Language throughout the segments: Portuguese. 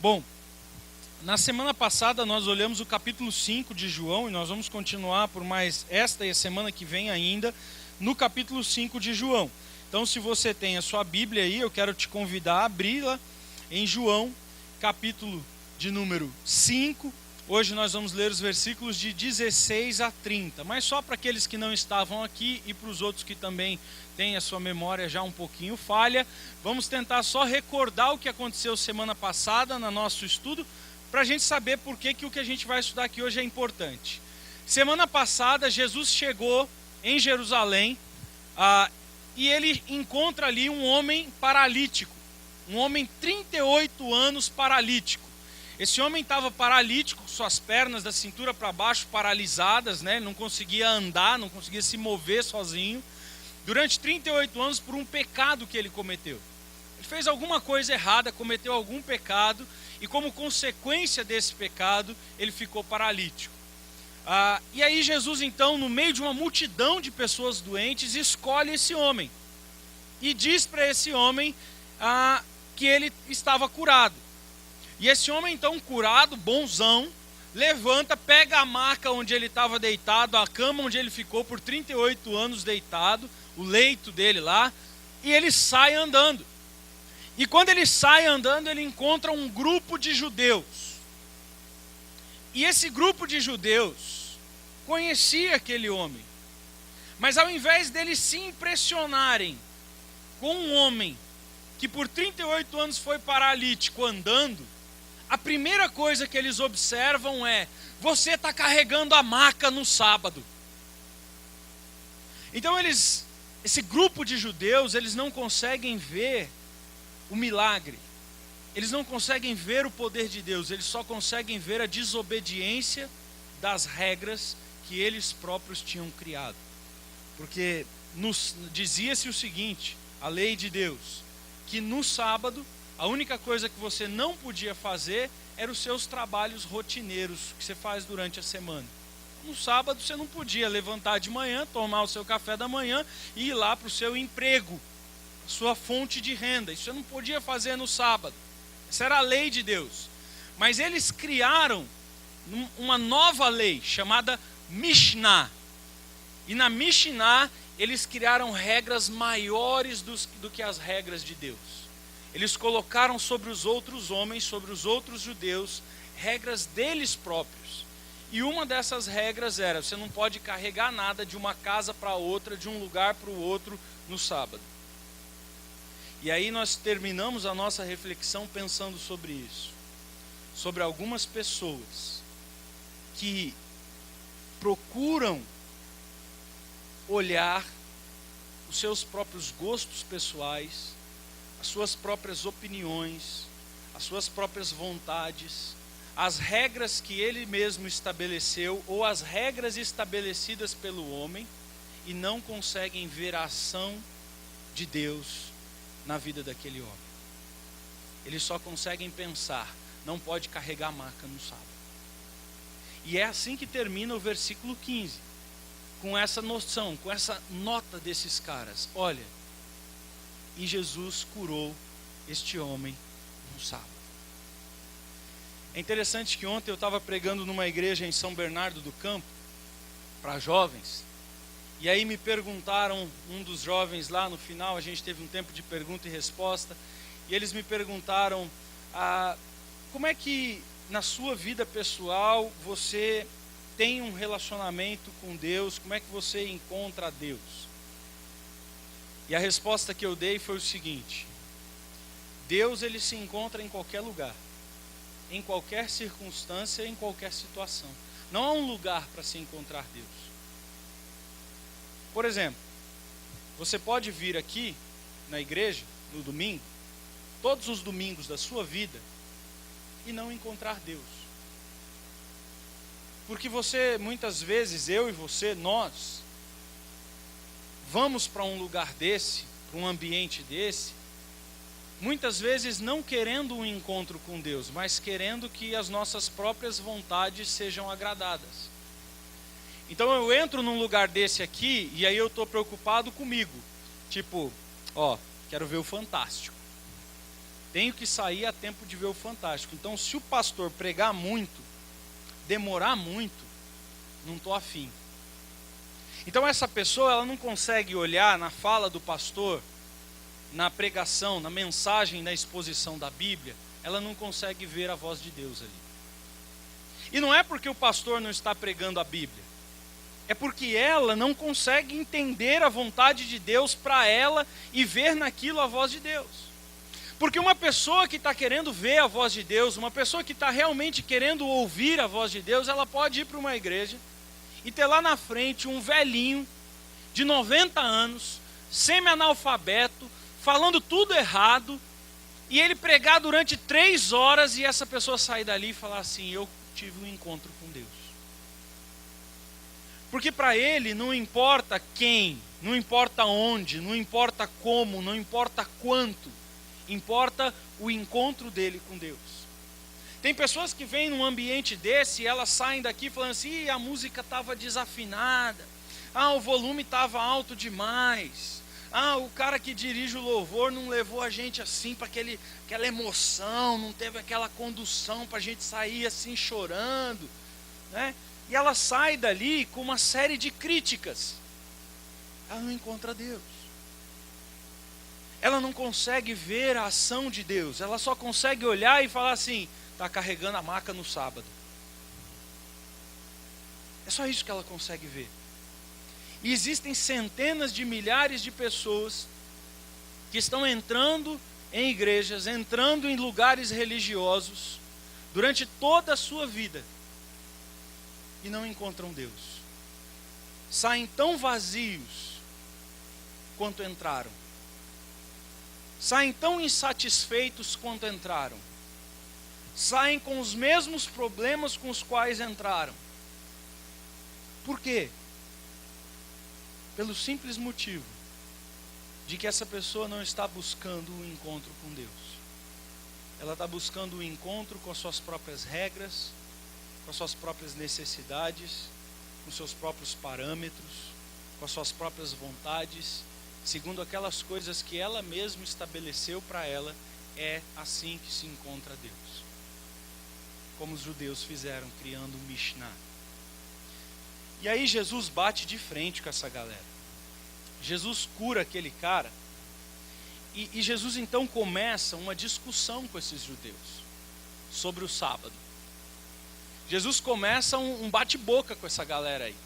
Bom, na semana passada nós olhamos o capítulo 5 de João e nós vamos continuar por mais esta e a semana que vem ainda no capítulo 5 de João. Então, se você tem a sua Bíblia aí, eu quero te convidar a abri-la em João, capítulo de número 5. Hoje nós vamos ler os versículos de 16 a 30, mas só para aqueles que não estavam aqui e para os outros que também têm a sua memória já um pouquinho falha, vamos tentar só recordar o que aconteceu semana passada no nosso estudo, para a gente saber por que o que a gente vai estudar aqui hoje é importante. Semana passada, Jesus chegou em Jerusalém e ele encontra ali um homem paralítico, um homem 38 anos paralítico. Esse homem estava paralítico, suas pernas da cintura para baixo paralisadas, né? Não conseguia andar, não conseguia se mover sozinho, durante 38 anos por um pecado que ele cometeu. Ele fez alguma coisa errada, cometeu algum pecado, e como consequência desse pecado, ele ficou paralítico. E aí Jesus então, no meio de uma multidão de pessoas doentes, escolhe esse homem, e diz para esse homem que ele estava curado. E esse homem então curado, bonzão, levanta, pega a maca onde ele estava deitado, a cama onde ele ficou por 38 anos deitado, o leito dele lá, e ele sai andando. E quando ele sai andando, ele encontra um grupo de judeus. E esse grupo de judeus conhecia aquele homem. Mas ao invés deles se impressionarem com um homem que por 38 anos foi paralítico andando, a primeira coisa que eles observam é: você está carregando a maca no sábado. Então esse grupo de judeus, eles não conseguem ver o milagre, eles não conseguem ver o poder de Deus, eles só conseguem ver a desobediência das regras que eles próprios tinham criado. Porque dizia-se o seguinte, a lei de Deus, que no sábado a única coisa que você não podia fazer eram os seus trabalhos rotineiros que você faz durante a semana. No sábado você não podia levantar de manhã, tomar o seu café da manhã e ir lá para o seu emprego, a sua fonte de renda. Isso você não podia fazer no sábado. Essa era a lei de Deus. Mas eles criaram uma nova lei chamada Mishnah. E na Mishnah eles criaram regras maiores do que as regras de Deus. Eles colocaram sobre os outros homens, sobre os outros judeus, regras deles próprios. E uma dessas regras era: você não pode carregar nada de uma casa para outra, de um lugar para o outro no sábado. E aí nós terminamos a nossa reflexão pensando sobre isso. Sobre algumas pessoas que procuram olhar os seus próprios gostos pessoais, as suas próprias opiniões, as suas próprias vontades, as regras que ele mesmo estabeleceu ou as regras estabelecidas pelo homem, e não conseguem ver a ação de Deus na vida daquele homem. Eles só conseguem pensar: não pode carregar a maca no sábado. E é assim que termina o versículo 15, com essa noção, com essa nota desses caras: olha, e Jesus curou este homem no sábado. É interessante que ontem eu estava pregando numa igreja em São Bernardo do Campo, para jovens, e aí me perguntaram, um dos jovens lá no final, a gente teve um tempo de pergunta e resposta, e eles me perguntaram: como é que na sua vida pessoal você tem um relacionamento com Deus, como é que você encontra Deus? E a resposta que eu dei foi o seguinte: Deus, ele se encontra em qualquer lugar, em qualquer circunstância, em qualquer situação. Não há um lugar para se encontrar Deus. Por exemplo, você pode vir aqui na igreja no domingo, todos os domingos da sua vida, e não encontrar Deus. Porque você, muitas vezes, eu e você, nós vamos para um lugar desse, para um ambiente desse, muitas vezes não querendo um encontro com Deus, mas querendo que as nossas próprias vontades sejam agradadas. Então eu entro num lugar desse aqui, e aí eu estou preocupado comigo. Tipo, quero ver o Fantástico. Tenho que sair a tempo de ver o Fantástico. Então, se o pastor pregar muito, demorar muito, não estou afim. Então, essa pessoa, ela não consegue olhar na fala do pastor, na pregação, na mensagem, na exposição da Bíblia, ela não consegue ver a voz de Deus ali. E não é porque o pastor não está pregando a Bíblia, é porque ela não consegue entender a vontade de Deus para ela e ver naquilo a voz de Deus. Porque uma pessoa que está querendo ver a voz de Deus, uma pessoa que está realmente querendo ouvir a voz de Deus, ela pode ir para uma igreja e ter lá na frente um velhinho de 90 anos, semi-analfabeto, falando tudo errado, e ele pregar durante 3 horas e essa pessoa sair dali e falar assim: eu tive um encontro com Deus. Porque para ele não importa quem, não importa onde, não importa como, não importa quanto, importa o encontro dele com Deus. Tem pessoas que vêm num ambiente desse e elas saem daqui falando assim: a música estava desafinada, o volume estava alto demais, o cara que dirige o louvor não levou a gente assim para aquela emoção, não teve aquela condução para a gente sair assim chorando, né? E ela sai dali com uma série de críticas. Ela não encontra Deus. Ela não consegue ver a ação de Deus. Ela só consegue olhar e falar assim: está carregando a maca no sábado. É só isso que ela consegue ver. E existem centenas de milhares de pessoas que estão entrando em igrejas, entrando em lugares religiosos durante toda a sua vida e não encontram Deus. Saem tão vazios quanto entraram. Saem tão insatisfeitos quanto entraram. Saem com os mesmos problemas com os quais entraram. Por quê? Pelo simples motivo de que essa pessoa não está buscando um encontro com Deus. Ela está buscando um encontro com as suas próprias regras, com as suas próprias necessidades, com os seus próprios parâmetros, com as suas próprias vontades, segundo aquelas coisas que ela mesma estabeleceu para ela. É assim que se encontra Deus. Como os judeus fizeram, criando um Mishnah. E aí Jesus bate de frente com essa galera. Jesus cura aquele cara. E Jesus então começa uma discussão com esses judeus sobre o sábado. Jesus começa um bate-boca com essa galera aí.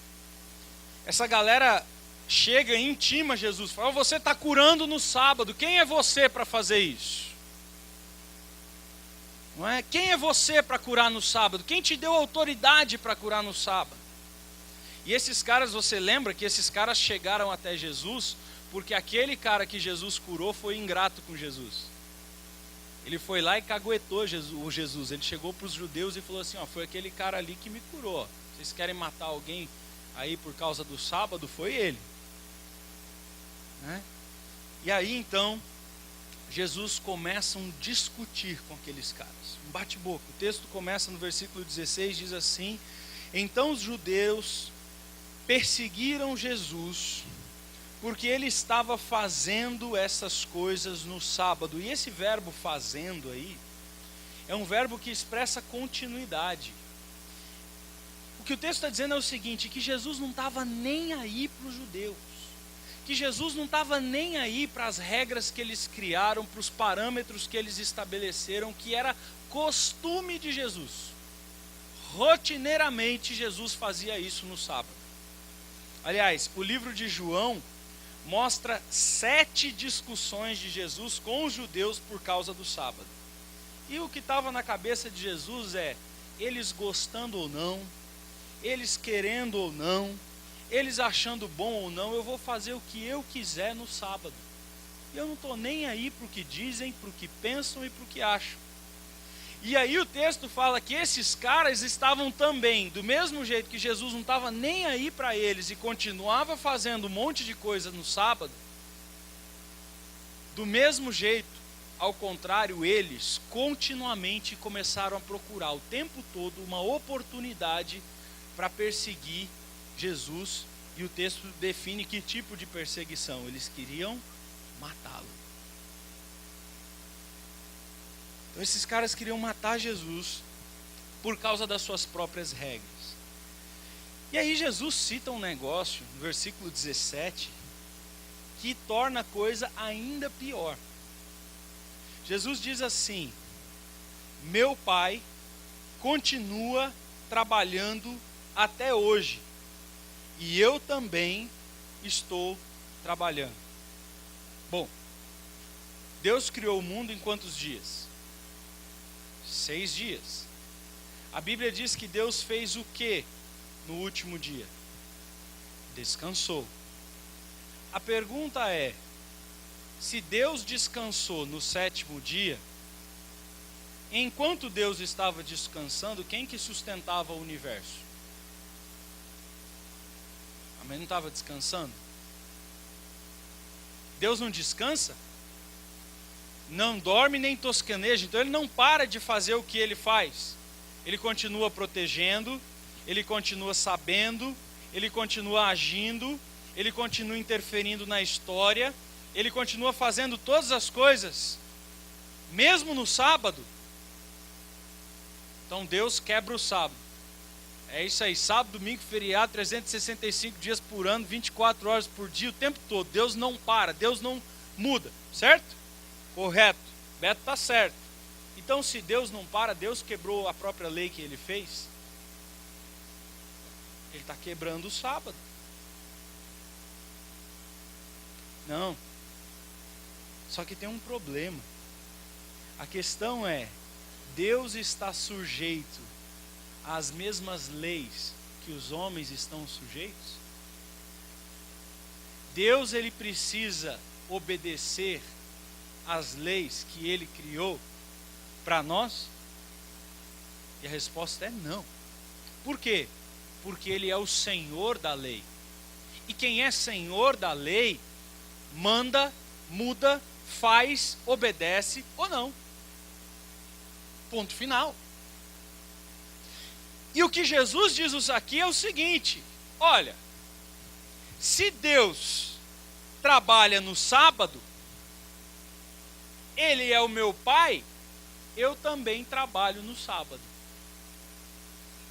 Essa galera chega e intima Jesus. Fala: você está curando no sábado. Quem é você para fazer isso? Não é? Quem é você para curar no sábado? Quem te deu autoridade para curar no sábado? E esses caras, você lembra que esses caras chegaram até Jesus porque aquele cara que Jesus curou foi ingrato com Jesus. Ele foi lá e caguetou o Jesus. Ele chegou para os judeus e falou assim: foi aquele cara ali que me curou. Vocês querem matar alguém aí por causa do sábado? Foi ele. Né? E aí então Jesus começa a discutir com aqueles caras, um bate-boca. O texto começa no versículo 16, diz assim: então os judeus perseguiram Jesus porque ele estava fazendo essas coisas no sábado. E esse verbo fazendo aí é um verbo que expressa continuidade. O que o texto está dizendo é o seguinte: que Jesus não estava nem aí para os judeus, que Jesus não estava nem aí para as regras que eles criaram, para os parâmetros que eles estabeleceram, que era costume de Jesus. Rotineiramente Jesus fazia isso no sábado. Aliás, o livro de João mostra 7 discussões de Jesus com os judeus por causa do sábado. E o que estava na cabeça de Jesus é: eles gostando ou não, eles querendo ou não, eles achando bom ou não, eu vou fazer o que eu quiser no sábado. E eu não estou nem aí para o que dizem, para o que pensam e para o que acham. E aí o texto fala que esses caras estavam também, do mesmo jeito que Jesus não estava nem aí para eles e continuava fazendo um monte de coisa no sábado, do mesmo jeito, ao contrário, eles continuamente começaram a procurar o tempo todo uma oportunidade para perseguir Jesus. E o texto define que tipo de perseguição. Eles queriam matá-lo. Então, esses caras queriam matar Jesus por causa das suas próprias regras. E aí Jesus cita um negócio, no versículo 17, que torna a coisa ainda pior. Jesus diz assim: meu Pai continua trabalhando até hoje, e eu também estou trabalhando. Bom, Deus criou o mundo em quantos dias? 6 dias. A Bíblia diz que Deus fez o quê no último dia? Descansou. A pergunta é: se Deus descansou no 7º dia, enquanto Deus estava descansando, quem que sustentava o universo? A mãe não estava descansando? Deus não descansa? Não dorme nem tosqueneja, então ele não para de fazer o que ele faz. Ele continua protegendo, ele continua sabendo, ele continua agindo, ele continua interferindo na história, ele continua fazendo todas as coisas, mesmo no sábado. Então Deus quebra o sábado. É isso aí, sábado, domingo, feriado, 365 dias por ano, 24 horas por dia, o tempo todo. Deus não para, Deus não muda, certo? Correto, Beto está certo. Então, se Deus não para, Deus quebrou a própria lei que ele fez. Ele está quebrando o sábado. Não. Só que tem um problema. A questão é: Deus está sujeito às mesmas leis que os homens estão sujeitos? Deus, ele precisa obedecer às leis que ele criou para nós? E a resposta é não. Por quê? Porque ele é o Senhor da lei. E quem é Senhor da lei, manda, muda, faz, obedece ou não. Ponto final. E o que Jesus diz aqui é o seguinte: olha, se Deus trabalha no sábado, Ele é o meu Pai, eu também trabalho no sábado.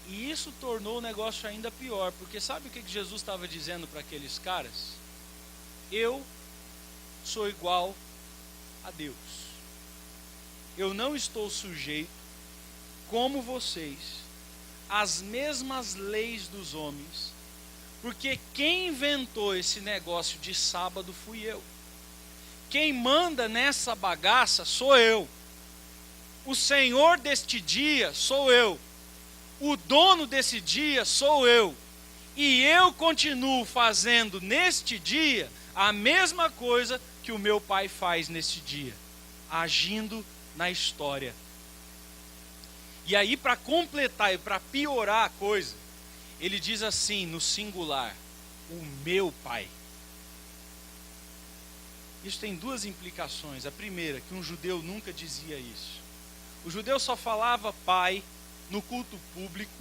E isso tornou o negócio ainda pior, porque sabe o que Jesus estava dizendo para aqueles caras? Eu sou igual a Deus. Eu não estou sujeito, como vocês, às mesmas leis dos homens, porque quem inventou esse negócio de sábado fui eu. Quem manda nessa bagaça sou eu. O Senhor deste dia sou eu. O dono desse dia sou eu. E eu continuo fazendo neste dia a mesma coisa que o meu Pai faz neste dia, agindo na história. E aí, para completar e para piorar a coisa, ele diz assim no singular: o meu Pai. Isso tem duas implicações. A primeira, que um judeu nunca dizia isso. O judeu só falava Pai no culto público,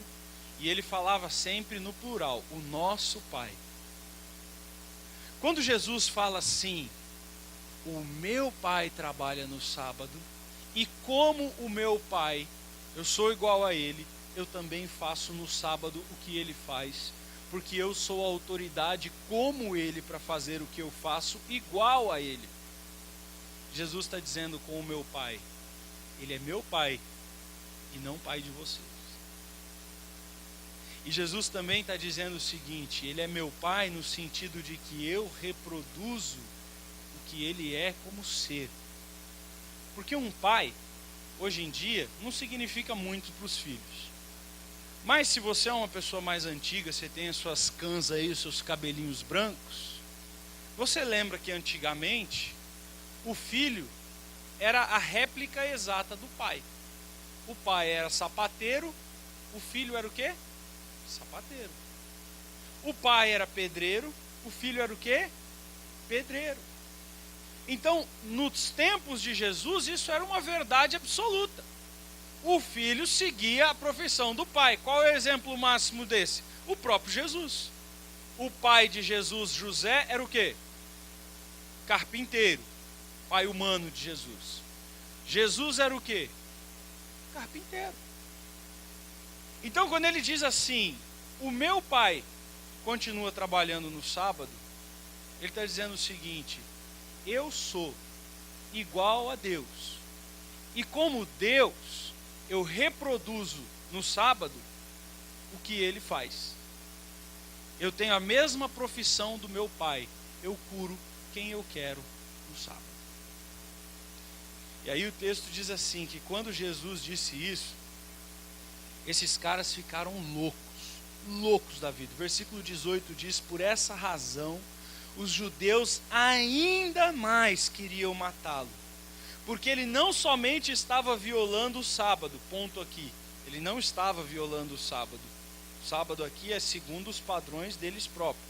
e ele falava sempre no plural, o nosso Pai. Quando Jesus fala assim, o meu Pai trabalha no sábado, e como o meu Pai, eu sou igual a Ele, eu também faço no sábado o que Ele faz, porque eu sou a autoridade como Ele para fazer o que eu faço igual a Ele. Jesus está dizendo com o meu Pai, Ele é meu Pai e não Pai de vocês. E Jesus também está dizendo o seguinte: Ele é meu Pai no sentido de que eu reproduzo o que Ele é como ser. Porque um pai, hoje em dia, não significa muito para os filhos. Mas se você é uma pessoa mais antiga, você tem as suas cãs aí, os seus cabelinhos brancos, você lembra que antigamente o filho era a réplica exata do pai. O pai era sapateiro, o filho era o quê? Sapateiro. O pai era pedreiro, o filho era o quê? Pedreiro. Então, nos tempos de Jesus, isso era uma verdade absoluta. O filho seguia a profissão do pai. Qual é o exemplo máximo desse? O próprio Jesus. O pai de Jesus, José, era o quê? Carpinteiro. Pai humano de Jesus. Jesus era o quê? carpinteiro. Então, quando ele diz assim, o meu pai continua trabalhando no sábado, ele está dizendo o seguinte: eu sou igual a Deus. E como Deus, eu reproduzo no sábado o que ele faz. Eu tenho a mesma profissão do meu pai. Eu curo quem eu quero no sábado. E aí o texto diz assim, que quando Jesus disse isso, esses caras ficaram loucos da vida. O versículo 18 diz: por essa razão, os judeus ainda mais queriam matá-lo. Porque ele não somente estava violando o sábado, ponto aqui. Ele não estava violando o sábado. O sábado aqui é segundo os padrões deles próprios.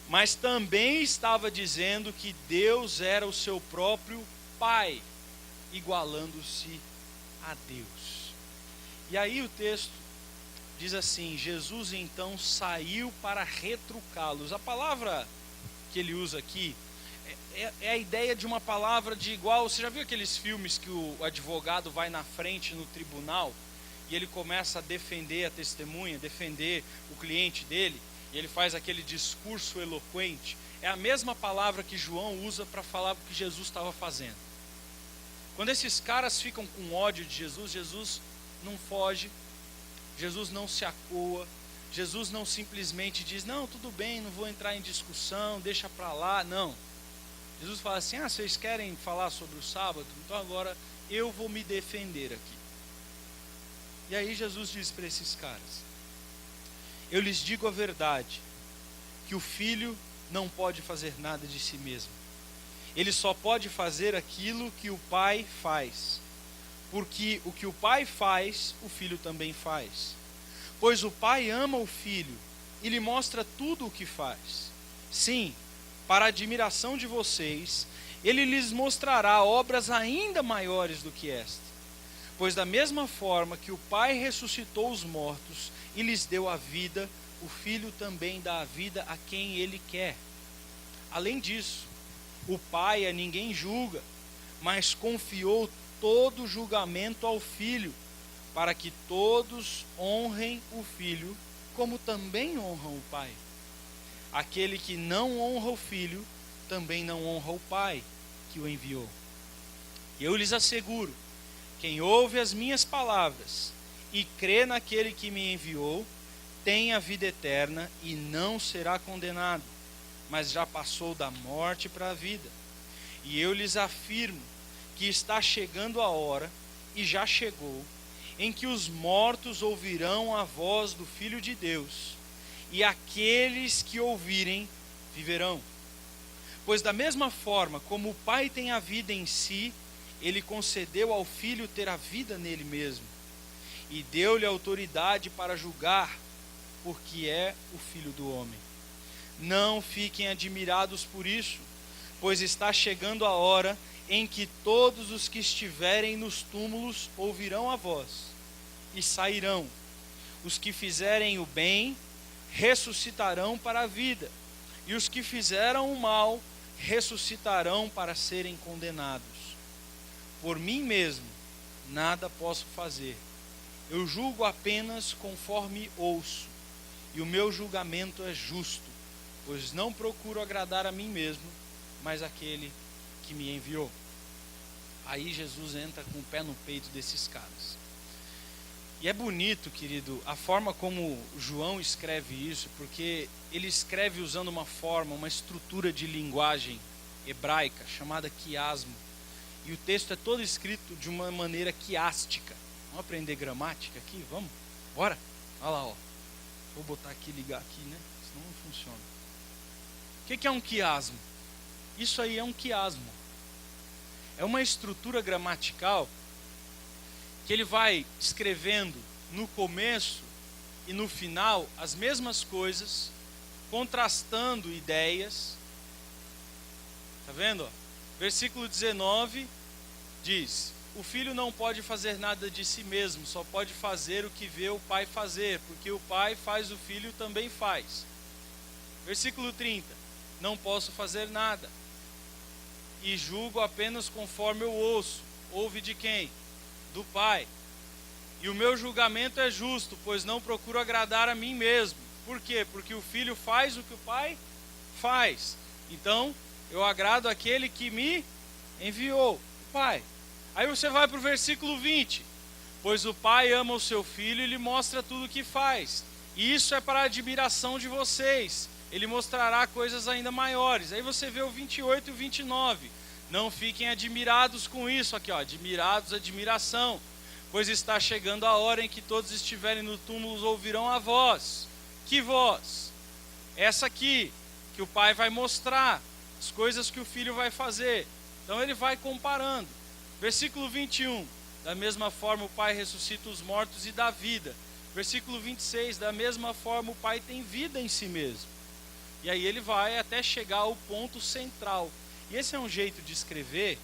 Mas também estava dizendo que Deus era o seu próprio Pai, igualando-se a Deus. E aí o texto diz assim: Jesus então saiu para retrucá-los. A palavra que ele usa aqui é a ideia de uma palavra de igual. Você já viu aqueles filmes que o advogado vai na frente no tribunal e ele começa a defender a testemunha, defender o cliente dele, e ele faz aquele discurso eloquente? É a mesma palavra que João usa para falar o que Jesus estava fazendo. Quando esses caras ficam com ódio de Jesus, Jesus não foge, Jesus não se acusa, Jesus não simplesmente diz: não, tudo bem, não vou entrar em discussão, deixa para lá. Não. Jesus fala assim: vocês querem falar sobre o sábado? Então agora eu vou me defender aqui. E aí Jesus diz para esses caras: eu lhes digo a verdade, que o filho não pode fazer nada de si mesmo. Ele só pode fazer aquilo que o pai faz. Porque o que o pai faz, o filho também faz. Pois o pai ama o filho e lhe mostra tudo o que faz. Sim, para a admiração de vocês, ele lhes mostrará obras ainda maiores do que esta. Pois da mesma forma que o pai ressuscitou os mortos e lhes deu a vida, o filho também dá a vida a quem ele quer. Além disso, o pai a ninguém julga, mas confiou todo o julgamento ao filho, para que todos honrem o filho, como também honram o pai. Aquele que não honra o filho, também não honra o pai que o enviou. Eu lhes asseguro, quem ouve as minhas palavras e crê naquele que me enviou, tem a vida eterna e não será condenado, mas já passou da morte para a vida. E eu lhes afirmo que está chegando a hora, e já chegou, em que os mortos ouvirão a voz do Filho de Deus, e aqueles que ouvirem viverão. Pois da mesma forma como o Pai tem a vida em si, ele concedeu ao Filho ter a vida nele mesmo, e deu-lhe autoridade para julgar, porque é o Filho do homem. Não fiquem admirados por isso, pois está chegando a hora em que todos os que estiverem nos túmulos ouvirão a voz e sairão. Os que fizerem o bem ressuscitarão para a vida, e os que fizeram o mal ressuscitarão para serem condenados. Por mim mesmo nada posso fazer. Eu julgo apenas conforme ouço, e o meu julgamento é justo, pois não procuro agradar a mim mesmo, mas aquele que me enviou. Aí Jesus entra com o pé no peito desses caras. E é bonito, querido, a forma como João escreve isso, porque ele escreve usando uma forma, uma estrutura de linguagem hebraica chamada quiasmo. E o texto é todo escrito de uma maneira quiástica. Vamos aprender gramática aqui? Vamos? Bora? Olha lá, ó. Vou botar aqui, ligar aqui, né? Senão não funciona. O que é um quiasmo? Isso aí é um quiasmo. É uma estrutura gramatical que ele vai escrevendo no começo e no final as mesmas coisas, contrastando ideias. Tá vendo? Versículo 19 diz: o filho não pode fazer nada de si mesmo, só pode fazer o que vê o pai fazer, porque o pai faz, o filho também faz. Versículo 30: não posso fazer nada, e julgo apenas conforme eu ouço. Ouve de quem? Do pai. E o meu julgamento é justo, pois não procuro agradar a mim mesmo. Por quê? Porque o filho faz o que o pai faz. Então, eu agrado aquele que me enviou, o pai. Aí você vai para o versículo 20. Pois o pai ama o seu filho e lhe mostra tudo o que faz. E isso é para a admiração de vocês. Ele mostrará coisas ainda maiores. Aí você vê o 28 e o 29. Não fiquem admirados com isso. Aqui, ó, admirados, admiração. Pois está chegando a hora em que todos estiverem no túmulo ouvirão a voz. Que voz? Essa aqui, que o pai vai mostrar. As coisas que o filho vai fazer. Então ele vai comparando. Versículo 21. Da mesma forma o pai ressuscita os mortos e dá vida. Versículo 26. Da mesma forma o pai tem vida em si mesmo. E aí ele vai até chegar ao ponto central. E esse é um jeito de escrever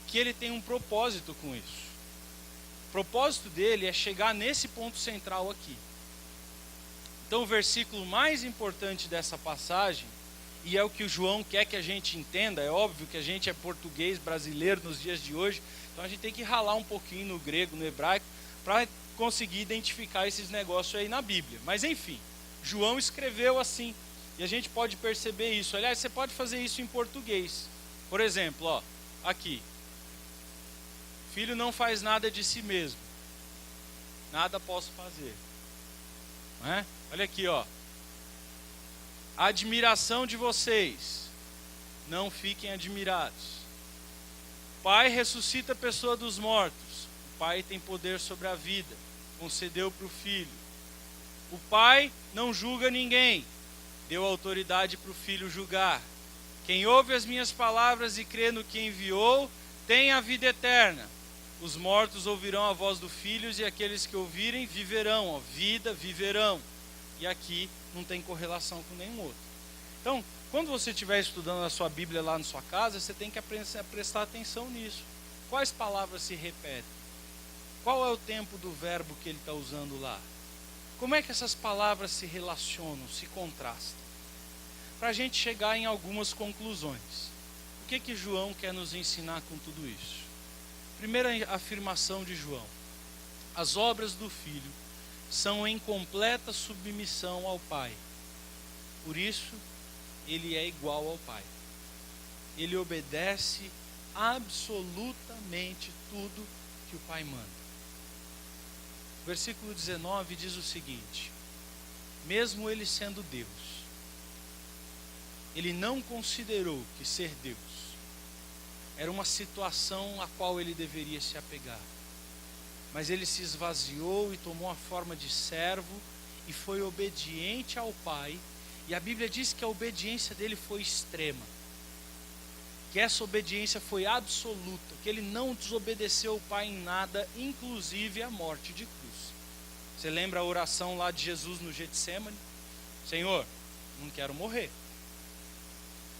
que ele tem um propósito com isso. O propósito dele é chegar nesse ponto central aqui. Então o versículo mais importante dessa passagem, e é o que o João quer que a gente entenda, é óbvio que a gente é português brasileiro nos dias de hoje, então a gente tem que ralar um pouquinho no grego, no hebraico, para conseguir identificar esses negócios aí na Bíblia. Mas enfim, João escreveu assim, e a gente pode perceber isso. Aliás, você pode fazer isso em português. Por exemplo, ó, aqui. Filho não faz nada de si mesmo. Nada posso fazer. Não é? Olha aqui, ó. A admiração de vocês. Não fiquem admirados. Pai ressuscita a pessoa dos mortos. O Pai tem poder sobre a vida. Concedeu para o Filho. O Pai não julga ninguém. Deu autoridade para o Filho julgar. Quem ouve as minhas palavras e crê no que enviou, tem a vida eterna. Os mortos ouvirão a voz do Filho e aqueles que ouvirem viverão. Ó, vida, viverão. E aqui não tem correlação com nenhum outro. Então, quando você estiver estudando a sua Bíblia lá na sua casa, você tem que prestar atenção nisso. Quais palavras se repetem? Qual é o tempo do verbo que ele está usando lá? Como é que essas palavras se relacionam, se contrastam? Para a gente chegar em algumas conclusões. O que João quer nos ensinar com tudo isso? Primeira afirmação de João. As obras do Filho são em completa submissão ao Pai. Por isso, ele é igual ao Pai. Ele obedece absolutamente tudo que o Pai manda. Versículo 19 diz o seguinte: mesmo ele sendo Deus, ele não considerou que ser Deus era uma situação a qual ele deveria se apegar. Mas ele se esvaziou e tomou a forma de servo e foi obediente ao Pai. E a Bíblia diz que a obediência dele foi extrema. Que essa obediência foi absoluta. Que ele não desobedeceu o Pai em nada, inclusive a morte de cruz. Você lembra a oração lá de Jesus no Getsêmani? Senhor, não quero morrer.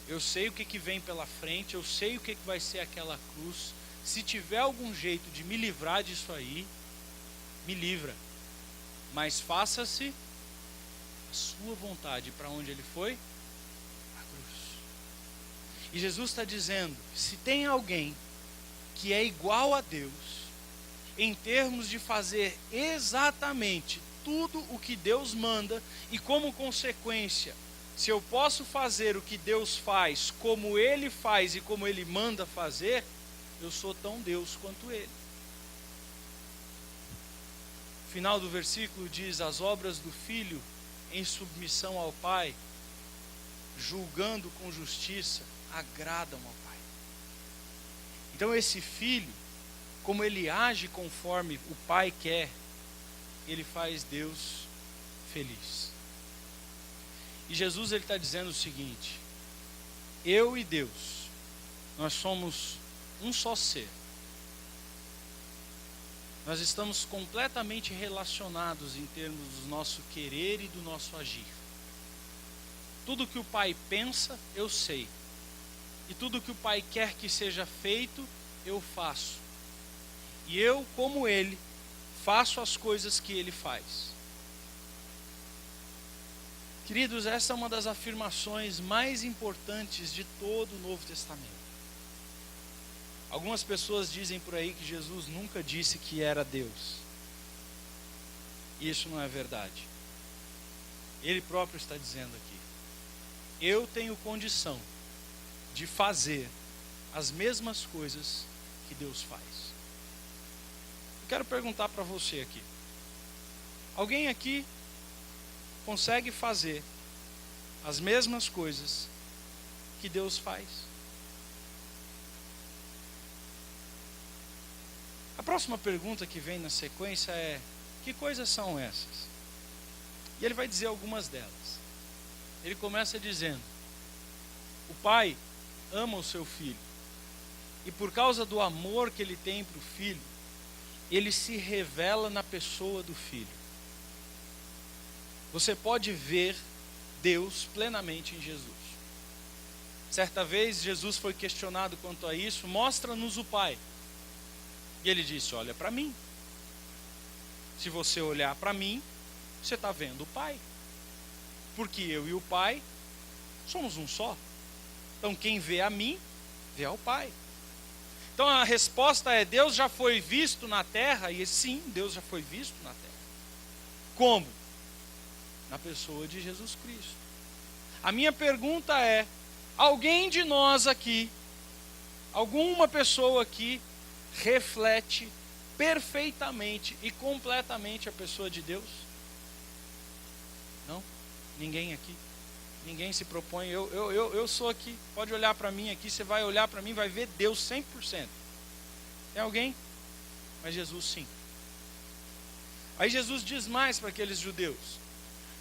Eu sei o que vem pela frente, eu sei o que vai ser aquela cruz. Se tiver algum jeito de me livrar disso aí, me livra. Mas faça-se a sua vontade. Para onde ele foi? A cruz. E Jesus está dizendo, se tem alguém que é igual a Deus, em termos de fazer exatamente tudo o que Deus manda, e como consequência, se eu posso fazer o que Deus faz, como Ele faz e como Ele manda fazer, eu sou tão Deus quanto Ele. O final do versículo diz, as obras do Filho em submissão ao Pai, julgando com justiça, agradam ao Pai. Então esse Filho, como ele age conforme o Pai quer, ele faz Deus feliz. E Jesus ele está dizendo o seguinte, eu e Deus, nós somos um só ser. Nós estamos completamente relacionados em termos do nosso querer e do nosso agir. Tudo que o Pai pensa, eu sei. E tudo que o Pai quer que seja feito, eu faço. E eu, como Ele, faço as coisas que Ele faz. Queridos, essa é uma das afirmações mais importantes de todo o Novo Testamento. Algumas pessoas dizem por aí que Jesus nunca disse que era Deus. Isso não é verdade. Ele próprio está dizendo aqui: eu tenho condição de fazer as mesmas coisas que Deus faz. Eu quero perguntar para você aqui: alguém aqui consegue fazer as mesmas coisas que Deus faz? A próxima pergunta que vem na sequência é: que coisas são essas? E ele vai dizer algumas delas. Ele começa dizendo: o pai ama o seu filho, e por causa do amor que ele tem para o filho, ele se revela na pessoa do filho. Você pode ver Deus plenamente em Jesus. Certa vez Jesus foi questionado quanto a isso: mostra-nos o Pai. E ele disse: olha para mim. Se você olhar para mim, você está vendo o Pai. Porque eu e o Pai somos um só. Então quem vê a mim, vê ao Pai. Então a resposta é: Deus já foi visto na terra. E sim, Deus já foi visto na terra. Como? Na pessoa de Jesus Cristo. A minha pergunta é: alguém de nós aqui, alguma pessoa aqui, reflete perfeitamente e completamente a pessoa de Deus? Não? Ninguém aqui? Ninguém se propõe? Eu sou aqui. Pode olhar para mim aqui, você vai olhar para mim, vai ver Deus 100%. Tem alguém? Mas Jesus sim. Aí Jesus diz mais para aqueles judeus: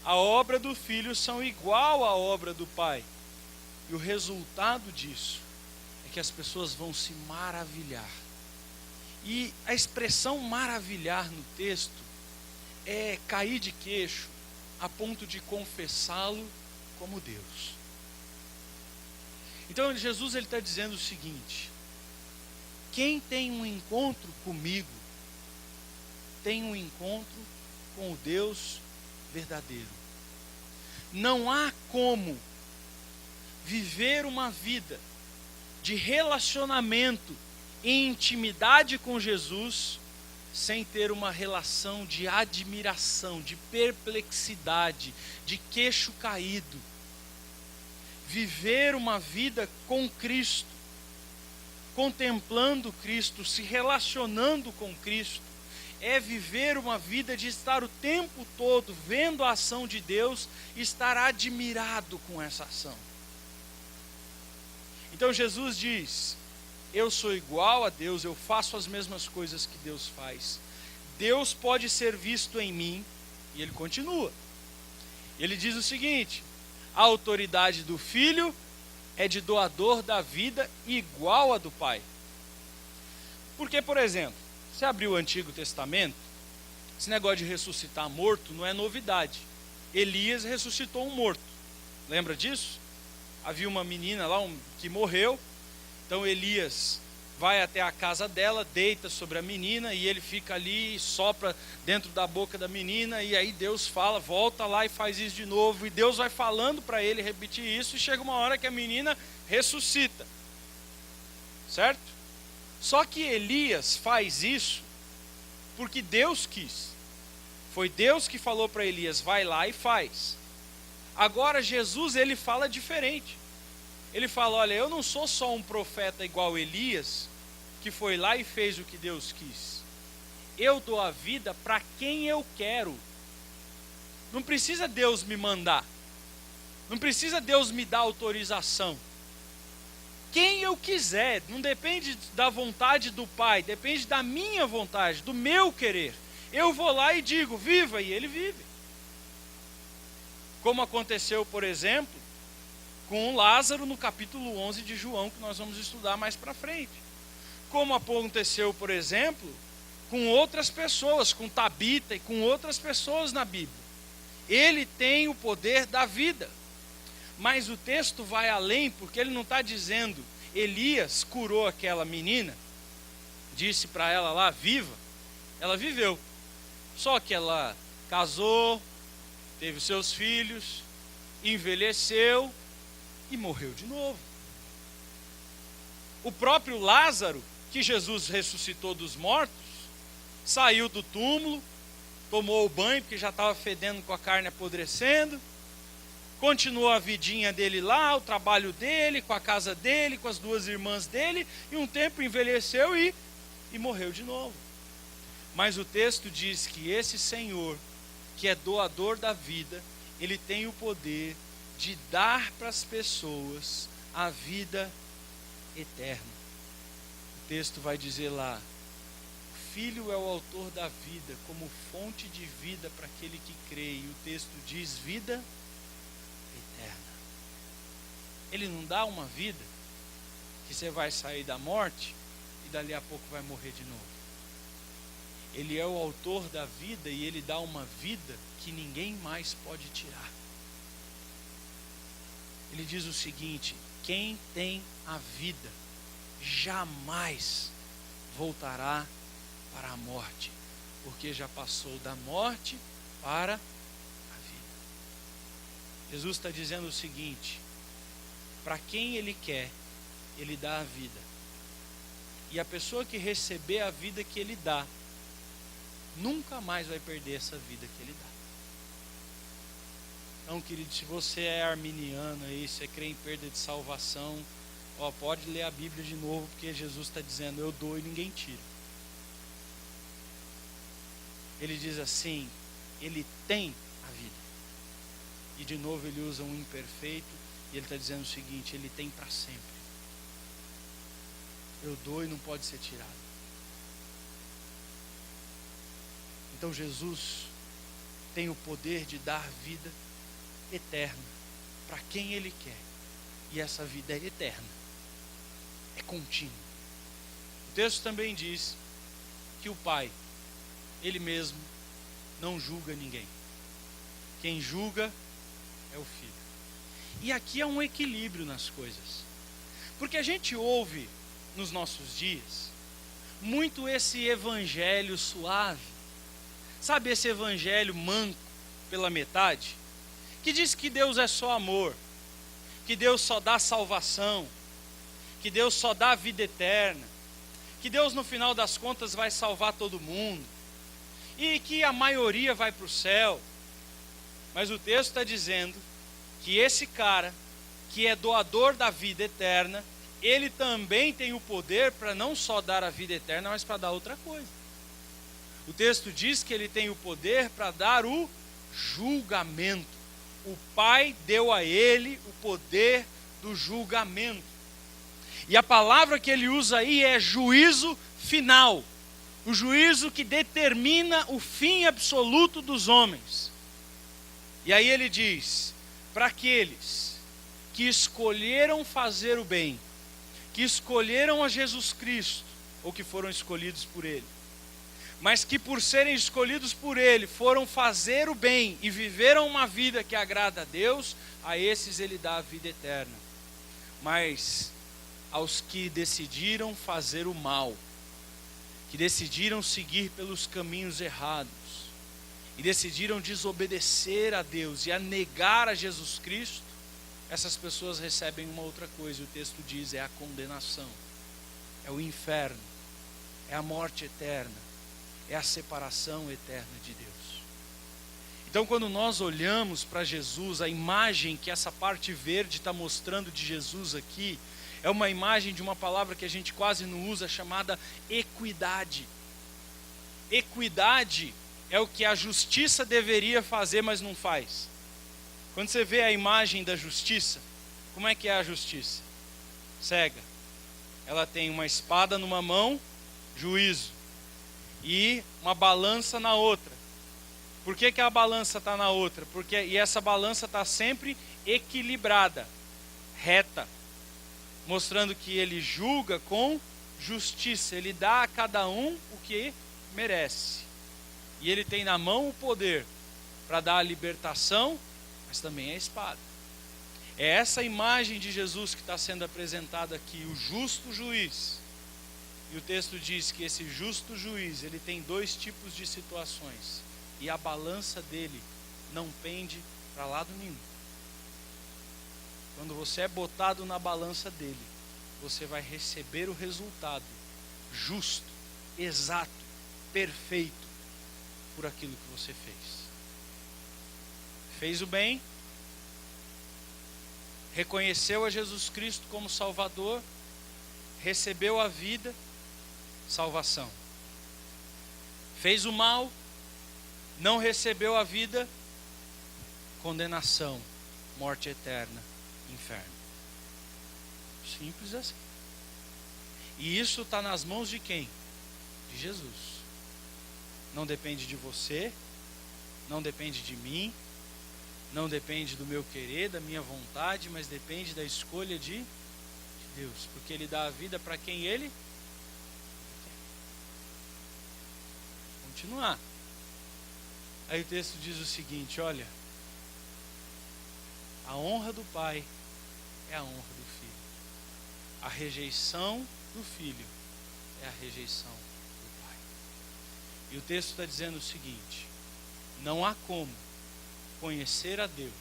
a obra do Filho são igual à obra do Pai. E o resultado disso é que as pessoas vão se maravilhar. E a expressão maravilhar no texto é cair de queixo a ponto de confessá-lo como Deus. Então Jesus está dizendo o seguinte: quem tem um encontro comigo, tem um encontro com o Deus verdadeiro. Não há como viver uma vida de relacionamento e intimidade com Jesus sem ter uma relação de admiração, de perplexidade, de queixo caído. Viver uma vida com Cristo, contemplando Cristo, se relacionando com Cristo, é viver uma vida de estar o tempo todo vendo a ação de Deus e estar admirado com essa ação. Então Jesus diz: eu sou igual a Deus, eu faço as mesmas coisas que Deus faz. Deus pode ser visto em mim. E ele continua. Ele diz o seguinte: a autoridade do Filho é de doador da vida igual a do Pai. Porque, por exemplo, você abriu o Antigo Testamento, esse negócio de ressuscitar morto não é novidade. Elias ressuscitou um morto. Lembra disso? Havia uma menina lá que morreu. Então Elias vai até a casa dela, deita sobre a menina e ele fica ali e sopra dentro da boca da menina. E aí Deus fala: volta lá e faz isso de novo. E Deus vai falando para ele repetir isso. E chega uma hora que a menina ressuscita. Certo? Só que Elias faz isso porque Deus quis. Foi Deus que falou para Elias: vai lá e faz. Agora Jesus, ele fala diferente. Ele fala: olha, eu não sou só um profeta igual Elias, que foi lá e fez o que Deus quis. Eu dou a vida para quem eu quero. Não precisa Deus me mandar. Não precisa Deus me dar autorização. Quem eu quiser, não depende da vontade do Pai, depende da minha vontade, do meu querer. Eu vou lá e digo: viva, e ele vive. Como aconteceu, por exemplo, com Lázaro no capítulo 11 de João, que nós vamos estudar mais para frente. Como aconteceu, por exemplo, com outras pessoas, com Tabita e com outras pessoas na Bíblia. Ele tem o poder da vida. Mas o texto vai além, porque ele não está dizendo: Elias curou aquela menina, disse para ela lá: viva. Ela viveu. Só que ela casou, teve seus filhos, envelheceu e morreu de novo. O próprio Lázaro, que Jesus ressuscitou dos mortos, saiu do túmulo, tomou o banho, porque já estava fedendo com a carne apodrecendo, continuou a vidinha dele lá, o trabalho dele, com a casa dele, com as duas irmãs dele, e um tempo envelheceu e morreu de novo. Mas o texto diz que esse Senhor, que é doador da vida, ele tem o poder de dar para as pessoas a vida eterna. O texto vai dizer lá: o Filho é o autor da vida, como fonte de vida para aquele que crê. E o texto diz vida eterna. Ele não dá uma vida que você vai sair da morte e dali a pouco vai morrer de novo. Ele é o autor da vida e ele dá uma vida que ninguém mais pode tirar. Ele diz o seguinte: quem tem a vida jamais voltará para a morte, porque já passou da morte para a vida. Jesus está dizendo o seguinte: para quem ele quer, ele dá a vida. E a pessoa que receber a vida que ele dá, nunca mais vai perder essa vida que ele dá. Então, querido, se você é arminiano aí, você crê em perda de salvação, pode ler a Bíblia de novo, porque Jesus está dizendo: eu dou e ninguém tira. Ele diz assim: ele tem a vida. E de novo ele usa um imperfeito, e ele está dizendo o seguinte: ele tem para sempre. Eu dou e não pode ser tirado. Então Jesus tem o poder de dar vida eterna para quem ele quer. E essa vida é eterna, é contínua. O texto também diz que o Pai, ele mesmo, não julga ninguém. Quem julga é o Filho. E aqui há um equilíbrio nas coisas. Porque a gente ouve nos nossos dias muito esse evangelho suave. Sabe esse evangelho manco pela metade? Que diz que Deus é só amor, que Deus só dá salvação, que Deus só dá vida eterna, que Deus no final das contas vai salvar todo mundo, e que a maioria vai para o céu. Mas o texto está dizendo que esse cara, que é doador da vida eterna, ele também tem o poder para não só dar a vida eterna, mas para dar outra coisa. O texto diz que ele tem o poder para dar o julgamento. O Pai deu a ele o poder do julgamento. E a palavra que ele usa aí é juízo final. O juízo que determina o fim absoluto dos homens. E aí ele diz: para aqueles que escolheram fazer o bem, que escolheram a Jesus Cristo, ou que foram escolhidos por ele, mas que por serem escolhidos por ele, foram fazer o bem e viveram uma vida que agrada a Deus, a esses ele dá a vida eterna. Mas aos que decidiram fazer o mal, que decidiram seguir pelos caminhos errados, e decidiram desobedecer a Deus e a negar a Jesus Cristo, essas pessoas recebem uma outra coisa. E o texto diz: é a condenação, é o inferno, é a morte eterna, é a separação eterna de Deus. Então, quando nós olhamos para Jesus, a imagem que essa parte verde está mostrando de Jesus aqui, é uma imagem de uma palavra que a gente quase não usa, chamada equidade. Equidade é o que a justiça deveria fazer, mas não faz. Quando você vê a imagem da justiça, como é que é a justiça? Cega. Ela tem uma espada numa mão, juízo, e uma balança na outra. Por que a balança está na outra? E essa balança está sempre equilibrada, reta, mostrando que ele julga com justiça. Ele dá a cada um o que merece. E ele tem na mão o poder para dar a libertação, mas também a espada. É essa imagem de Jesus que está sendo apresentada aqui, o justo juiz. E o texto diz que esse justo juiz, ele tem dois tipos de situações. E a balança dele não pende para lado nenhum. Quando você é botado na balança dele, você vai receber o resultado justo, exato, perfeito. por aquilo que você fez. Fez o bem, reconheceu a Jesus Cristo como Salvador, recebeu a vida, salvação. Fez o mal, não recebeu a vida, condenação, morte eterna, inferno. Simples assim. E isso está nas mãos de quem? De Jesus. Não depende de você, não depende de mim, não depende do meu querer, da minha vontade, mas depende da escolha de Deus, porque Ele dá a vida para quem Ele quer. Continuar. Aí o texto diz o seguinte, olha, a honra do Pai é a honra do Filho. A rejeição do Filho é a rejeição do Pai. E o texto está dizendo o seguinte, não há como conhecer a Deus,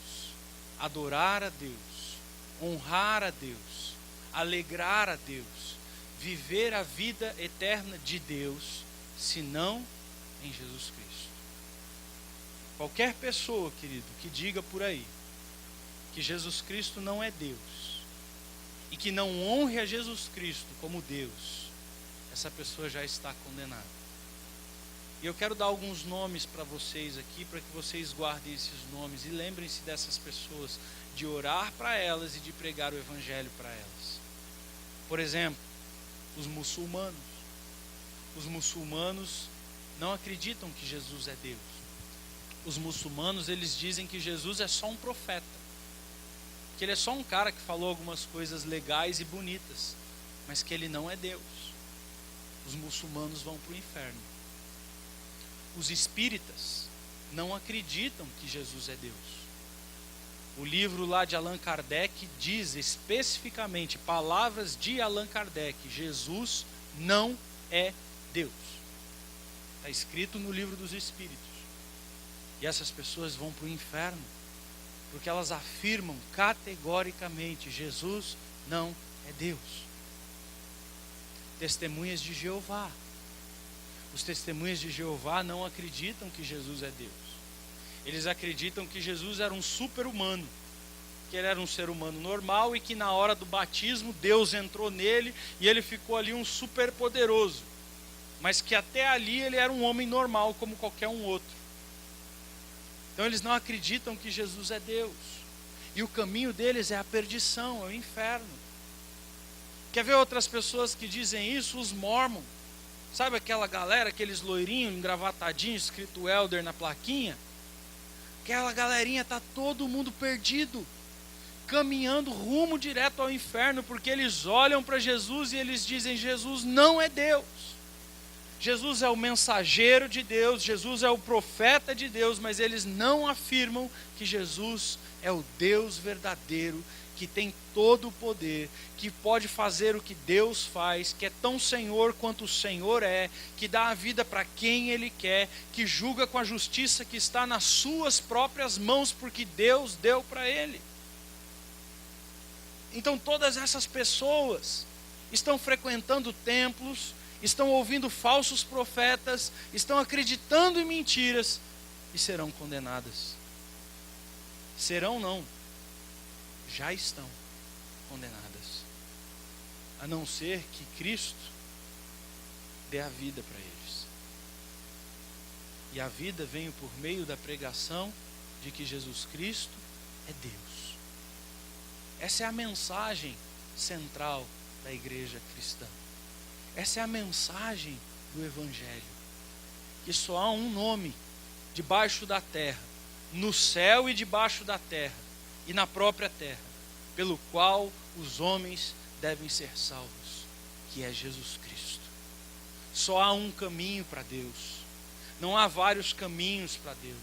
adorar a Deus, honrar a Deus, alegrar a Deus, viver a vida eterna de Deus, senão em Jesus Cristo. Qualquer pessoa, querido, que diga por aí que Jesus Cristo não é Deus e que não honre a Jesus Cristo como Deus, essa pessoa já está condenada. E eu quero dar alguns nomes para vocês aqui, para que vocês guardem esses nomes e lembrem-se dessas pessoas, de orar para elas e de pregar o Evangelho para elas. Por exemplo, os muçulmanos. Os muçulmanos não acreditam que Jesus é Deus. Os muçulmanos, eles dizem que Jesus é só um profeta, que ele é só um cara que falou algumas coisas legais e bonitas, mas que ele não é Deus. Os muçulmanos vão para o inferno. Os espíritas não acreditam que Jesus é Deus. O livro lá de Allan Kardec diz especificamente, palavras de Allan Kardec, Jesus não é Deus. Está escrito no livro dos Espíritos. E essas pessoas vão para o inferno, porque elas afirmam categoricamente, Jesus não é Deus. Testemunhas de Jeová. Os testemunhas de Jeová não acreditam que Jesus é Deus. Eles acreditam que Jesus era um super-humano, que ele era um ser humano normal e que na hora do batismo Deus entrou nele e ele ficou ali um super-poderoso, mas que até ali ele era um homem normal como qualquer um outro. Então eles não acreditam que Jesus é Deus. E o caminho deles é a perdição, é o inferno. Quer ver outras pessoas que dizem isso? Os Mormons. Sabe aquela galera, aqueles loirinhos, engravatadinhos, escrito Elder na plaquinha? Aquela galerinha está todo mundo perdido, caminhando rumo direto ao inferno, porque eles olham para Jesus e eles dizem, Jesus não é Deus. Jesus é o mensageiro de Deus, Jesus é o profeta de Deus, mas eles não afirmam que Jesus é o Deus verdadeiro, que tem todo o poder, que pode fazer o que Deus faz, que é tão Senhor quanto o Senhor é, que dá a vida para quem Ele quer, que julga com a justiça que está nas suas próprias mãos, porque Deus deu para Ele. Então todas essas pessoas estão frequentando templos, estão ouvindo falsos profetas, estão acreditando em mentiras e serão condenadas. Serão não, já estão condenadas, a não ser que Cristo dê a vida para eles. E a vida vem por meio da pregação de que Jesus Cristo é Deus. Essa é a mensagem central da igreja cristã. Essa é a mensagem do Evangelho. Que só há um nome debaixo da terra, no céu e debaixo da terra, e na própria terra, pelo qual os homens devem ser salvos, que é Jesus Cristo. Só há um caminho para Deus. Não há vários caminhos para Deus.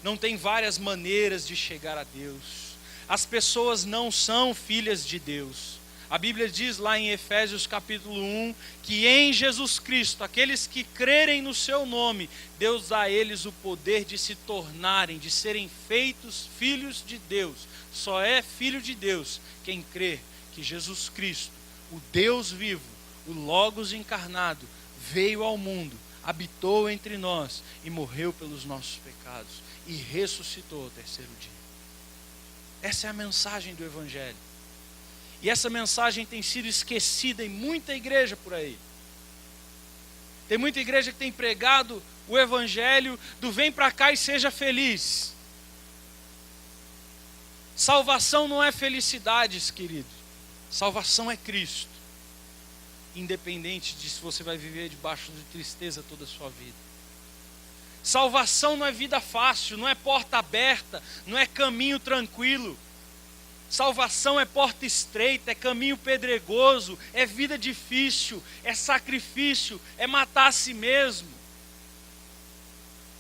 Não tem várias maneiras de chegar a Deus. As pessoas não são filhas de Deus. A Bíblia diz lá em Efésios capítulo 1, que em Jesus Cristo, aqueles que crerem no seu nome, Deus dá a eles o poder de se tornarem, de serem feitos filhos de Deus. Só é filho de Deus quem crê que Jesus Cristo, o Deus vivo, o Logos encarnado, veio ao mundo habitou entre nós e morreu pelos nossos pecados e ressuscitou ao terceiro dia. Essa é a mensagem do Evangelho. E essa mensagem tem sido esquecida em muita igreja por aí. Tem muita igreja que tem pregado o Evangelho do vem para cá e seja feliz. Salvação não é felicidades, querido. Salvação é Cristo. Independente de se você vai viver debaixo de tristeza toda a sua vida. Salvação não é vida fácil, não é porta aberta, não é caminho tranquilo. Salvação é porta estreita, é caminho pedregoso, é vida difícil, é sacrifício, é matar a si mesmo.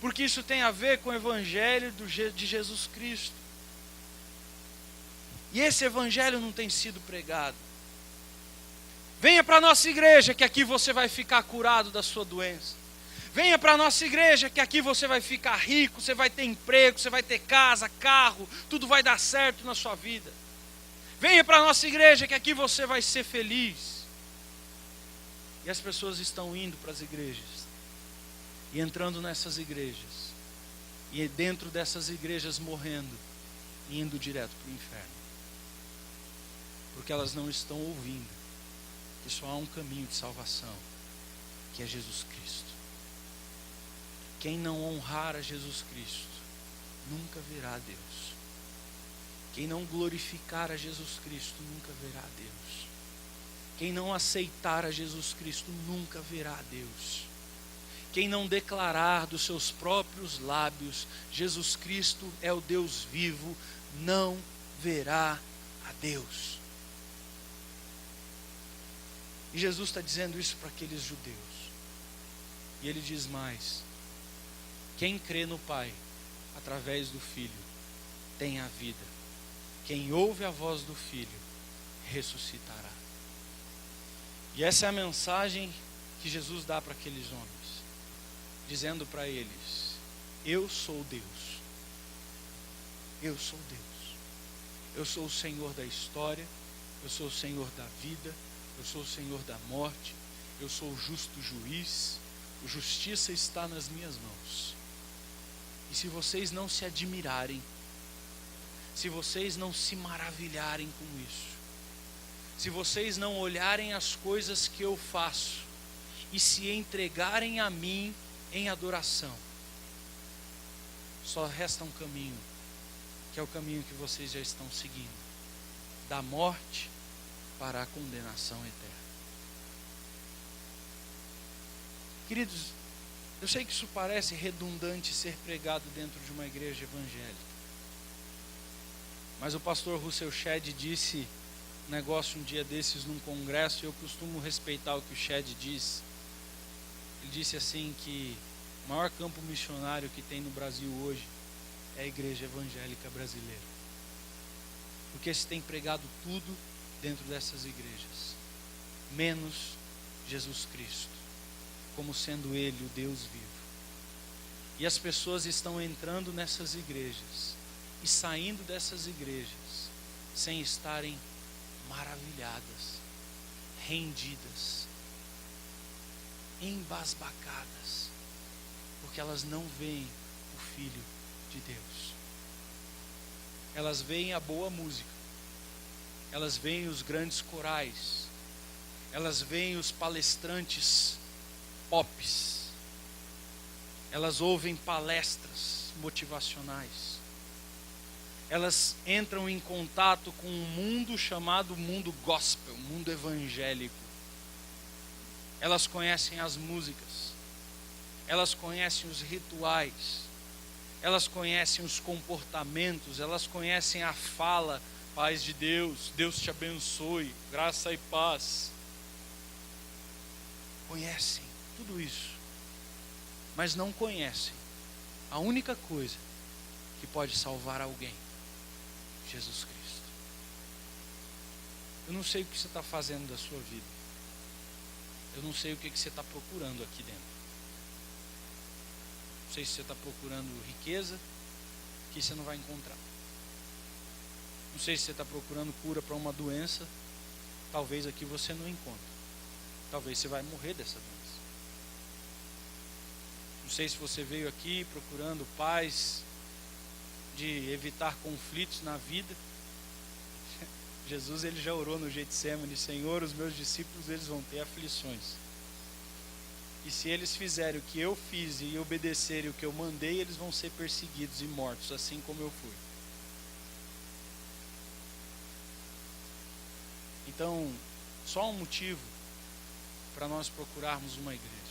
Porque isso tem a ver com o Evangelho de Jesus Cristo. E esse Evangelho não tem sido pregado. Venha para a nossa igreja que aqui você vai ficar curado da sua doença. Venha para a nossa igreja que aqui você vai ficar rico, você vai ter emprego, você vai ter casa, carro, tudo vai dar certo na sua vida. Venha para a nossa igreja que aqui você vai ser feliz. E as pessoas estão indo para as igrejas e entrando nessas igrejas e dentro dessas igrejas morrendo e indo direto para o inferno. Porque elas não estão ouvindo que só há um caminho de salvação, que é Jesus Cristo. Quem não honrar a Jesus Cristo nunca verá Deus. Quem não glorificar a Jesus Cristo nunca verá Deus. Quem não aceitar a Jesus Cristo nunca verá Deus. Quem não declarar dos seus próprios lábios Jesus Cristo é o Deus vivo, não verá a Deus. E Jesus está dizendo isso para aqueles judeus. E ele diz mais: quem crê no Pai, através do Filho, tem a vida. Quem ouve a voz do Filho, ressuscitará. E essa é a mensagem que Jesus dá para aqueles homens, dizendo para eles: eu sou Deus. Eu sou Deus. Eu sou o Senhor da história, eu sou o Senhor da vida, eu sou o Senhor da morte, eu sou o justo juiz, a justiça está nas minhas mãos. E se vocês não se admirarem, se vocês não se maravilharem com isso, se vocês não olharem as coisas que eu faço e se entregarem a mim em adoração, só resta um caminho, que é o caminho que vocês já estão seguindo, da morte para a condenação eterna. Queridos, eu sei que isso parece redundante ser pregado dentro de uma igreja evangélica, mas o pastor Russell Shedd disse um negócio um dia desses num congresso, e eu costumo respeitar o que o Shedd diz. Ele disse assim que o maior campo missionário que tem no Brasil hoje é a igreja evangélica brasileira, porque se tem pregado tudo dentro dessas igrejas, menos Jesus Cristo, como sendo Ele o Deus vivo. E as pessoas estão entrando nessas igrejas e saindo dessas igrejas sem estarem maravilhadas, rendidas, embasbacadas, porque elas não veem o Filho de Deus. Elas veem a boa música, elas veem os grandes corais, elas veem os palestrantes pops, elas ouvem palestras motivacionais, elas entram em contato com um mundo chamado mundo gospel, mundo evangélico. Elas conhecem as músicas, elas conhecem os rituais, elas conhecem os comportamentos, elas conhecem a fala: paz de Deus, Deus te abençoe, graça e paz. Conhecem tudo isso, mas não conhecem a única coisa que pode salvar alguém: Jesus Cristo. Eu não sei o que você está fazendo da sua vida, eu não sei o que você está procurando aqui dentro. Não sei se você está procurando riqueza, que você não vai encontrar. Não sei se você está procurando cura para uma doença, talvez aqui você não encontre. Talvez você vai morrer dessa doença. sei se você veio aqui procurando paz, de evitar conflitos na vida. Jesus, ele já orou no Getsemane: Senhor, os meus discípulos, eles vão ter aflições. E se eles fizerem o que eu fiz e obedecerem o que eu mandei, eles vão ser perseguidos e mortos, assim como eu fui. Então, só um motivo para nós procurarmos uma igreja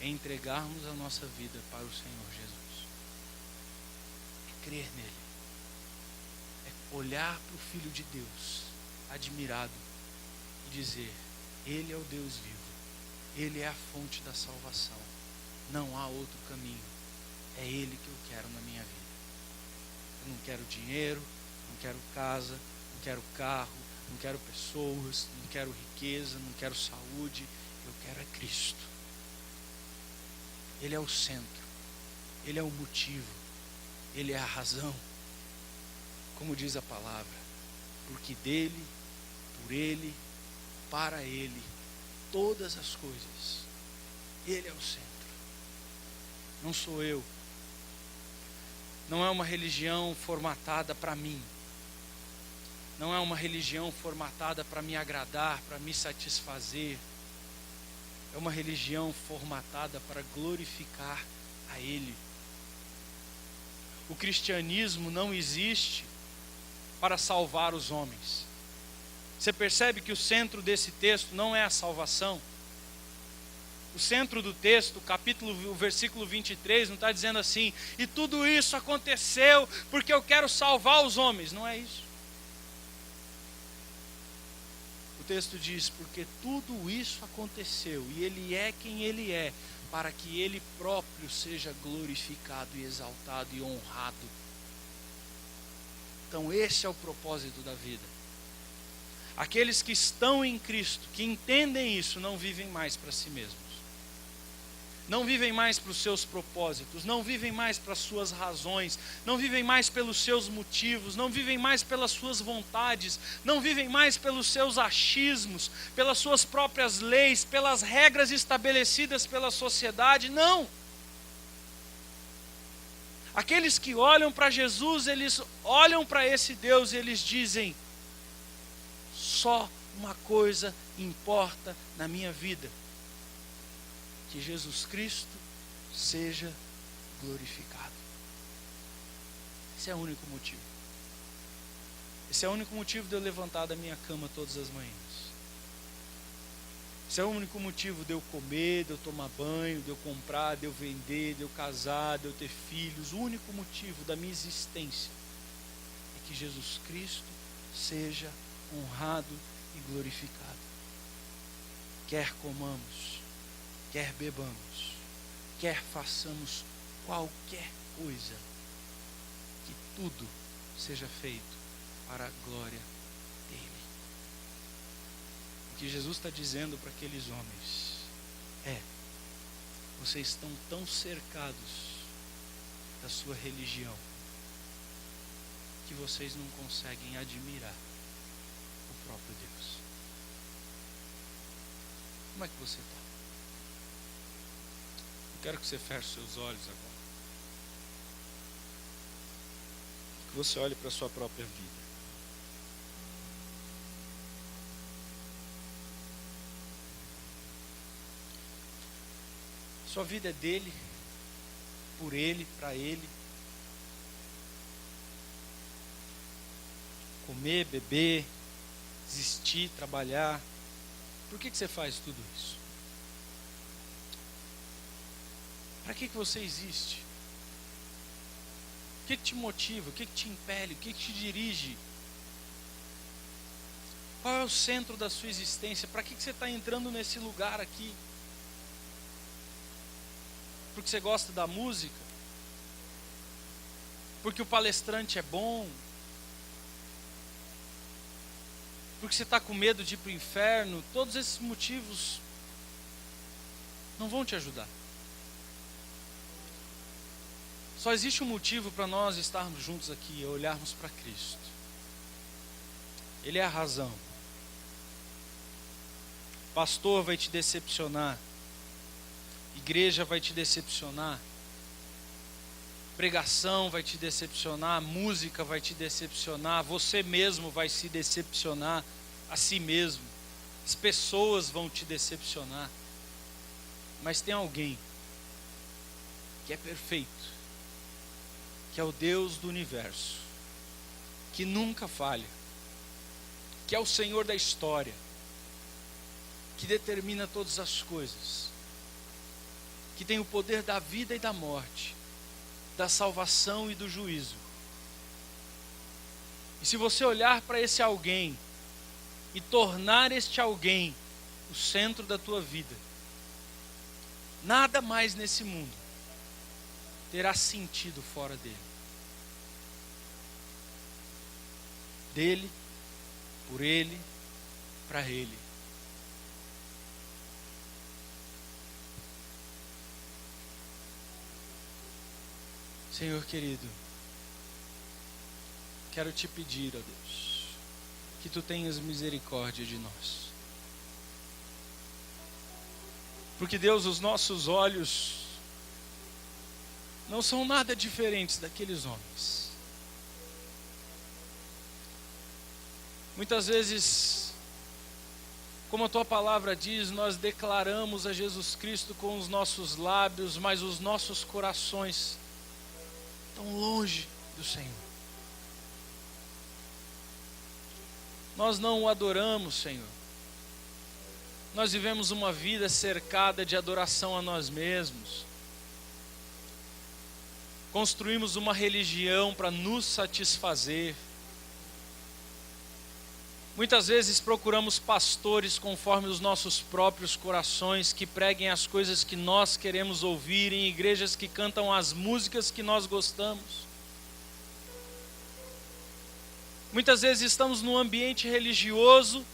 é entregarmos a nossa vida para o Senhor Jesus. É crer nele. É olhar para o Filho de Deus, admirado, e dizer: Ele é o Deus vivo. Ele é a fonte da salvação. Não há outro caminho. É Ele que eu quero na minha vida. Eu não quero dinheiro, não quero casa, não quero carro, não quero pessoas, não quero riqueza, não quero saúde. Eu quero é Cristo. Ele é o centro. Ele é o motivo. Ele é a razão. Como diz a palavra: porque dele, por ele, para ele, todas as coisas. Ele é o centro. Não sou eu. Não é uma religião formatada para mim. Não é uma religião formatada para me agradar, para me satisfazer. É uma religião formatada para glorificar a Ele. O cristianismo não existe para salvar os homens. Você percebe que o centro desse texto não é a salvação? O centro do texto, o versículo 23, não está dizendo assim: e tudo isso aconteceu porque eu quero salvar os homens. Não é isso. O texto diz: porque tudo isso aconteceu, e Ele é quem Ele é, para que Ele próprio seja glorificado e exaltado e honrado. Então esse é o propósito da vida. Aqueles que estão em Cristo, que entendem isso, não vivem mais para si mesmos. Não vivem mais para os seus propósitos, não vivem mais para as suas razões, não vivem mais pelos seus motivos, não vivem mais pelas suas vontades, não vivem mais pelos seus achismos, pelas suas próprias leis, pelas regras estabelecidas pela sociedade, não. Aqueles que olham para Jesus, eles olham para esse Deus e eles dizem: só uma coisa importa na minha vida: que Jesus Cristo seja glorificado. Esse é o único motivo. Esse é o único motivo de eu levantar da minha cama todas as manhãs. Esse é o único motivo de eu comer, de eu tomar banho, de eu comprar, de eu vender, de eu casar, de eu ter filhos. O único motivo da minha existência é que Jesus Cristo seja honrado e glorificado. Quer comamos, quer bebamos, quer façamos qualquer coisa, que tudo seja feito para a glória dele. O que Jesus está dizendo para aqueles homens é: vocês estão tão cercados da sua religião que vocês não conseguem admirar o próprio Deus. Como é que você está? Eu quero que você feche seus olhos agora. Que você olhe para a sua própria vida. Sua vida é dele, por ele, para ele. Comer, beber, existir, trabalhar. Por que você faz tudo isso? Para que você existe? O que te motiva? O que te impele? O que te dirige? Qual é o centro da sua existência? Para que você está entrando nesse lugar aqui? Porque você gosta da música? Porque o palestrante é bom? Porque você está com medo de ir para o inferno? Todos esses motivos não vão te ajudar. Só existe um motivo para nós estarmos juntos aqui, é olharmos para Cristo. Ele é a razão. O pastor vai te decepcionar e igreja vai te decepcionar, pregação vai te decepcionar, música vai te decepcionar, você mesmo vai se decepcionar a si mesmo, as pessoas vão te decepcionar, mas tem alguém que é perfeito, que é o Deus do universo, que nunca falha, que é o Senhor da história, que determina todas as coisas, que tem o poder da vida e da morte, da salvação e do juízo. E se você olhar para esse alguém e tornar este alguém o centro da tua vida, nada mais nesse mundo terá sentido fora dele. Dele, por ele, para ele. Senhor querido, quero te pedir, ó Deus, que tu tenhas misericórdia de nós. Porque, Deus, os nossos olhos não são nada diferentes daqueles homens. Muitas vezes, como a tua palavra diz, nós declaramos a Jesus Cristo com os nossos lábios, mas os nossos corações estão longe do Senhor. Nós não o adoramos, Senhor. Nós vivemos uma vida cercada de adoração a nós mesmos. Construímos uma religião para nos satisfazer. Muitas vezes procuramos pastores conforme os nossos próprios corações, que preguem as coisas que nós queremos ouvir, em igrejas que cantam as músicas que nós gostamos. Muitas vezes estamos num ambiente religioso,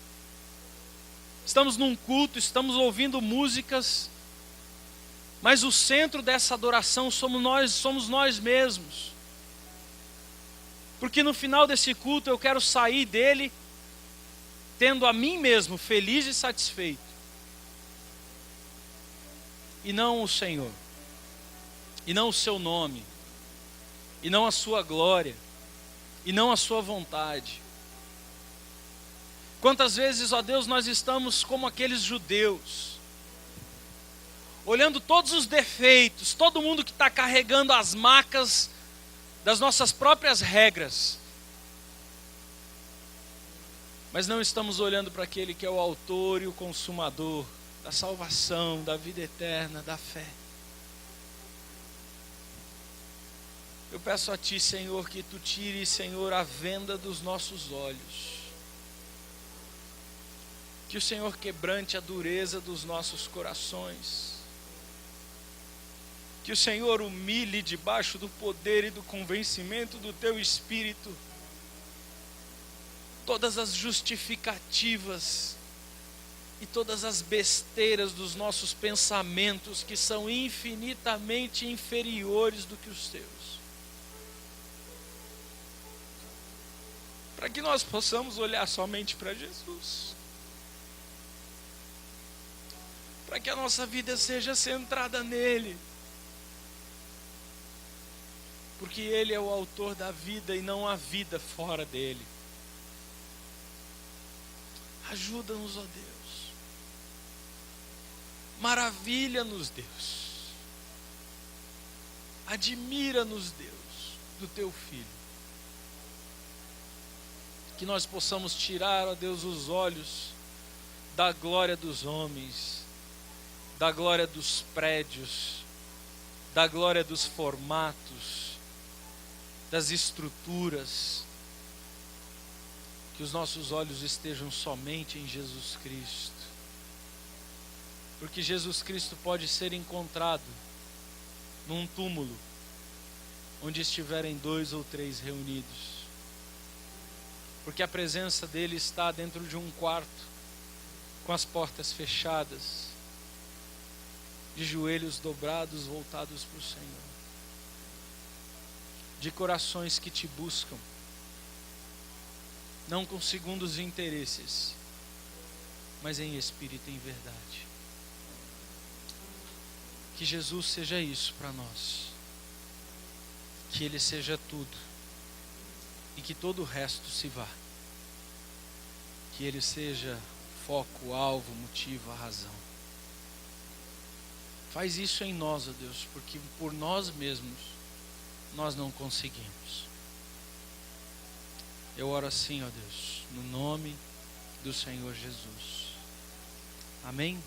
estamos num culto, estamos ouvindo músicas, mas o centro dessa adoração somos nós mesmos. Porque no final desse culto eu quero sair dele tendo a mim mesmo feliz e satisfeito, e não o Senhor, e não o seu nome, e não a sua glória, e não a sua vontade. Quantas vezes, ó Deus, nós estamos como aqueles judeus, olhando todos os defeitos, todo mundo que está carregando as marcas das nossas próprias regras, mas não estamos olhando para aquele que é o autor e o consumador da salvação, da vida eterna, da fé. Eu peço a Ti, Senhor, que Tu tire, Senhor, a venda dos nossos olhos. Que o Senhor quebrante a dureza dos nossos corações. Que o Senhor humilhe debaixo do poder e do convencimento do Teu Espírito todas as justificativas e todas as besteiras dos nossos pensamentos, que são infinitamente inferiores do que os Teus. Para que nós possamos olhar somente para Jesus. Para que a nossa vida seja centrada nele. Porque Ele é o autor da vida e não há vida fora dele. Ajuda-nos, ó Deus. Maravilha-nos, Deus. Admira-nos, Deus, do Teu Filho. Que nós possamos tirar, ó Deus, os olhos da glória dos homens, da glória dos prédios, da glória dos formatos, das estruturas. Que os nossos olhos estejam somente em Jesus Cristo. Porque Jesus Cristo pode ser encontrado num túmulo, onde estiverem 2 ou 3 reunidos. Porque a presença dele está dentro de um quarto, com as portas fechadas, de joelhos dobrados, voltados para o Senhor. De corações que te buscam, não com segundos interesses, mas em espírito e em verdade. Que Jesus seja isso para nós. Que Ele seja tudo. E que todo o resto se vá. Que Ele seja foco, o alvo, o motivo, a razão. Faz isso em nós, ó Deus, porque por nós mesmos nós não conseguimos. Eu oro assim, ó Deus, no nome do Senhor Jesus. Amém?